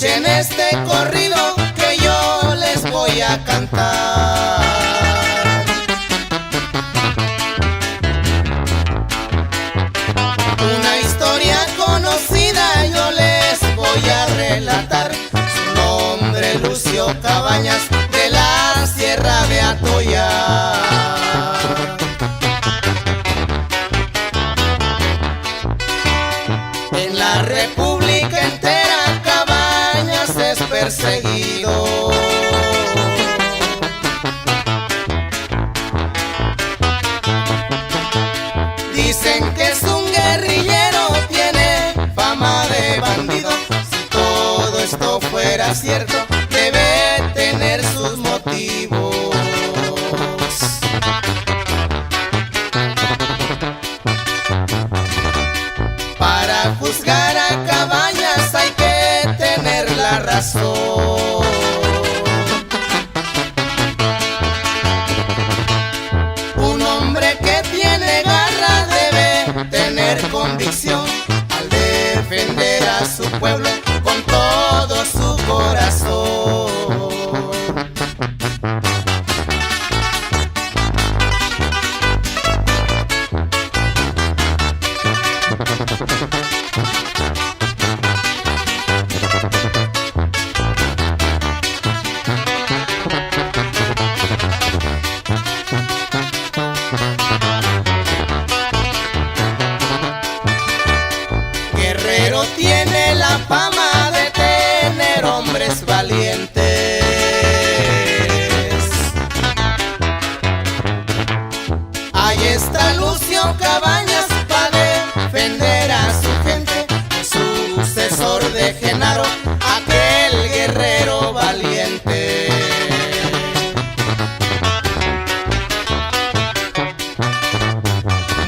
Escuchen este corrido que yo les voy a cantar. Una historia conocida yo les voy a relatar. Su nombre Lucio Cabañas, de la Sierra de Atoyac. En la República entera Cabañas es perseguido. Dicen que es un guerrillero, tiene fama de bandido. Si todo esto fuera cierto, debe tener sus motivos. Para juzgar a Cabañas hay que tener la razón. Un hombre que tiene garra debe tener convicción al defender a su pueblo con todo su corazón. Guerrero tiene la fama de tener hombres valientes. Ahí está Lucio Cabañas para defender a su gente, el sucesor de Genaro, aquel guerrero valiente.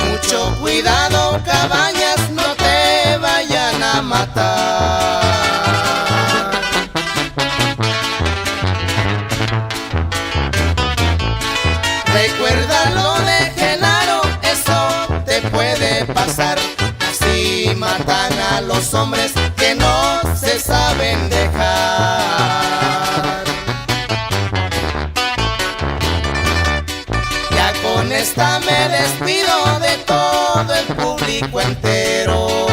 Mucho cuidado, Cabañas, no te vayan a matar. Recuerda lo de Genaro, eso te puede pasar. Así matan a los hombres que no se saben dejar. Ya con esta me despido de todo el público entero.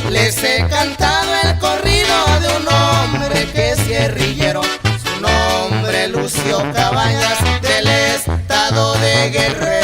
Les he cantado el corrido de un hombre que es guerrillero. Su nombre Lucio Cabañas, del estado de Guerrero.